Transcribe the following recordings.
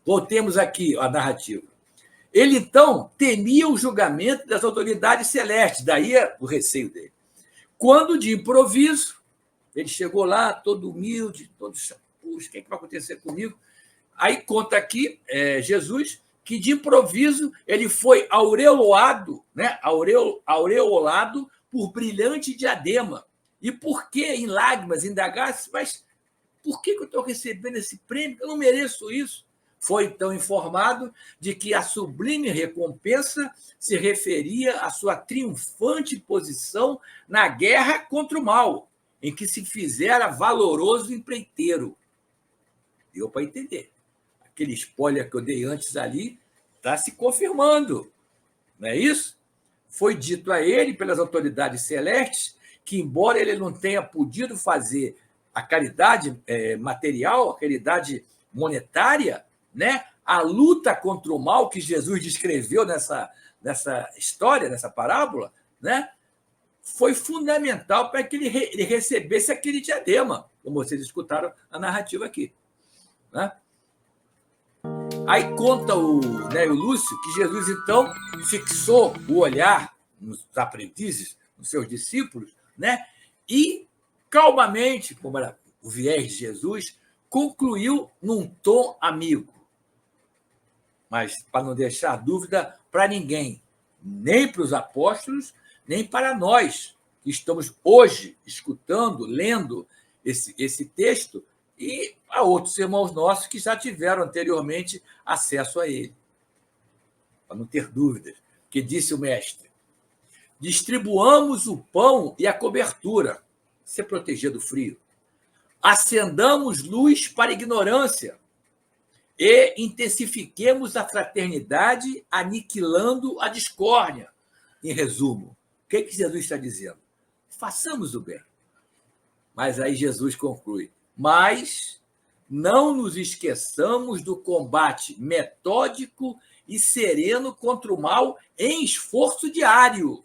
Voltemos aqui à narrativa. Ele, então, temia o julgamento das autoridades celestes, daí o receio dele. Quando, de improviso, ele chegou lá, todo humilde, todo puxa, o que vai acontecer comigo? Aí conta aqui, Jesus, que de improviso ele foi aureolado, né? Aureolado por brilhante diadema. E por que, em lágrimas, indagasse, mas por que eu estou recebendo esse prêmio? Eu não mereço isso. Foi, então, informado de que a sublime recompensa se referia à sua triunfante posição na guerra contra o mal, em que se fizera valoroso empreiteiro. Deu para entender. Aquele spoiler que eu dei antes ali está se confirmando, não é isso? Foi dito a ele, pelas autoridades celestes, que, embora ele não tenha podido fazer a caridade material, a caridade monetária, né? A luta contra o mal que Jesus descreveu nessa história, nessa parábola, né? Foi fundamental para que ele recebesse aquele diadema, como vocês escutaram a narrativa aqui. Né? Aí conta o Lúcio que Jesus, então, fixou o olhar nos aprendizes, nos seus discípulos, né? E, calmamente, como era o viés de Jesus, concluiu num tom amigo. Mas para não deixar dúvida para ninguém, nem para os apóstolos, nem para nós, que estamos hoje escutando, lendo esse texto, e a outros irmãos nossos que já tiveram anteriormente acesso a ele. Para não ter dúvidas. Que disse o mestre: distribuamos o pão e a cobertura, se proteger do frio. Acendamos luz para a ignorância e intensifiquemos a fraternidade, aniquilando a discórdia. Em resumo, o que Jesus está dizendo? Façamos o bem. Mas aí Jesus conclui: mas não nos esqueçamos do combate metódico e sereno contra o mal em esforço diário,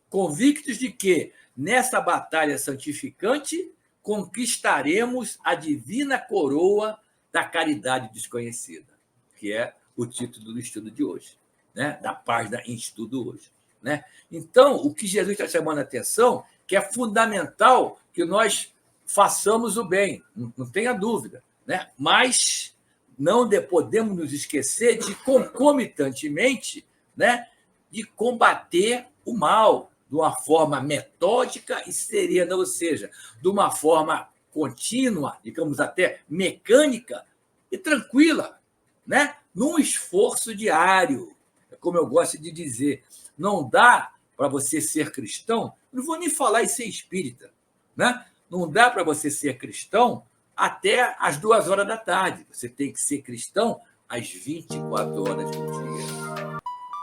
convictos de que, nessa batalha santificante, conquistaremos a divina coroa da caridade desconhecida, que é o título do estudo de hoje, né? Da página em estudo hoje. Né? Então, o que Jesus está chamando a atenção, que é fundamental que nós façamos o bem, não tenha dúvida, né? Mas não podemos nos esquecer de, concomitantemente, né, de combater o mal de uma forma metódica e serena, ou seja, de uma forma contínua, digamos até mecânica e tranquila, né? Num esforço diário. É como eu gosto de dizer, não dá para você ser cristão, não vou nem falar em ser espírita, né? Não dá para você ser cristão até às 2 horas da tarde. Você tem que ser cristão às 24 horas do dia.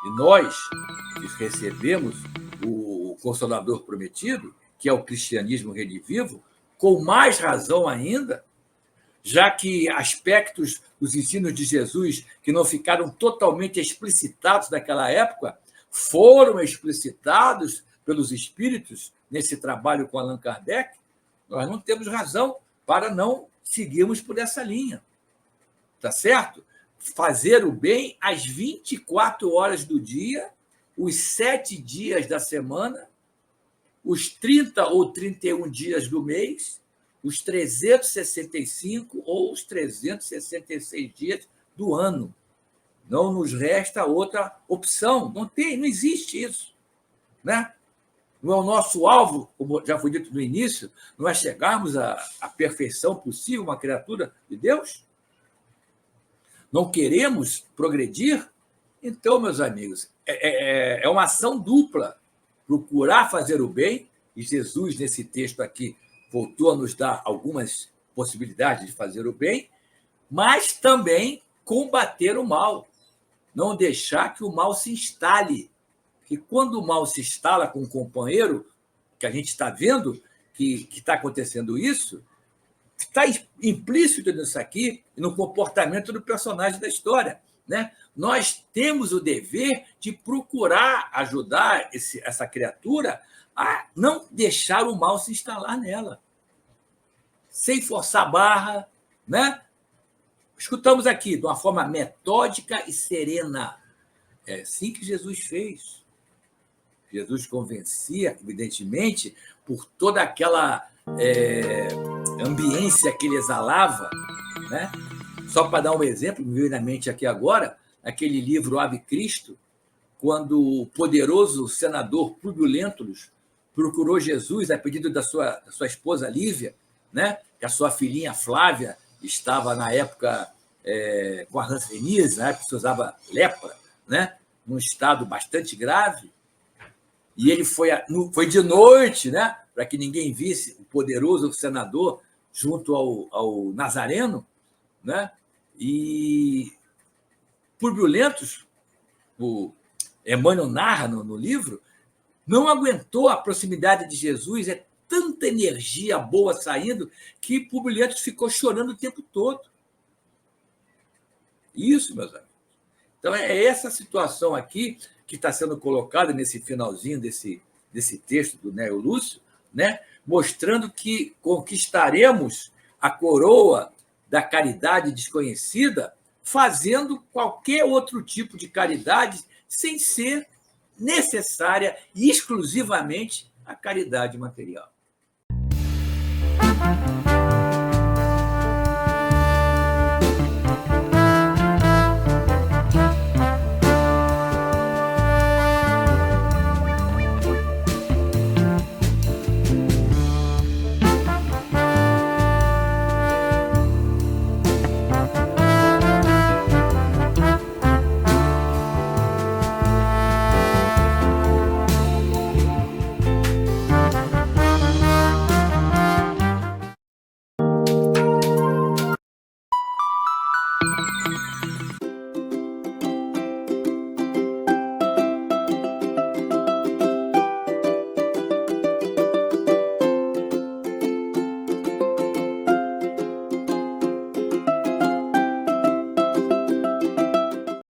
E nós, que recebemos o Consolador Prometido, que é o cristianismo redivivo, com mais razão ainda, já que aspectos dos ensinos de Jesus que não ficaram totalmente explicitados naquela época foram explicitados pelos espíritos nesse trabalho com Allan Kardec, nós não temos razão para não seguirmos por essa linha. Tá certo? Fazer o bem às 24 horas do dia, os 7 dias da semana, os 30 ou 31 dias do mês, os 365 ou os 366 dias do ano. Não nos resta outra opção. Não existe isso. Né? Não é o nosso alvo, como já foi dito no início, não é chegarmos à perfeição possível, uma criatura de Deus? Não queremos progredir? Então, meus amigos, é uma ação dupla. Procurar fazer o bem, e Jesus, nesse texto aqui, voltou a nos dar algumas possibilidades de fazer o bem, mas também combater o mal. Não deixar que o mal se instale. Porque quando o mal se instala com um companheiro, que a gente está vendo que está acontecendo isso, está implícito nisso aqui, no comportamento do personagem da história. Né? Nós temos o dever de procurar ajudar essa criatura a não deixar o mal se instalar nela. Sem forçar a barra, né? escutamos aqui, de uma forma metódica e serena. É assim que Jesus fez. Jesus convencia, evidentemente, por toda aquela ambiência que ele exalava, né? Só para dar um exemplo, me veio na mente aqui agora, aquele livro Ave Cristo, quando o poderoso senador Públio Lentulus procurou Jesus a pedido da sua esposa Lívia, né? Que a sua filhinha Flávia estava, na época, com a hanseníase, na época que se usava lepra, né? Num estado bastante grave, e ele foi de noite, né? Para que ninguém visse o poderoso senador junto ao Nazareno, né? E Públio Lentulus, o Emmanuel narra no livro, não aguentou a proximidade de Jesus, tanta energia boa saindo, que Públio Lentulus ficou chorando o tempo todo. Isso, meus amigos. Então, é essa situação aqui que está sendo colocada nesse finalzinho desse texto do Neo Lúcio, né? Mostrando que conquistaremos a coroa da caridade desconhecida fazendo qualquer outro tipo de caridade sem ser necessária e exclusivamente a caridade material.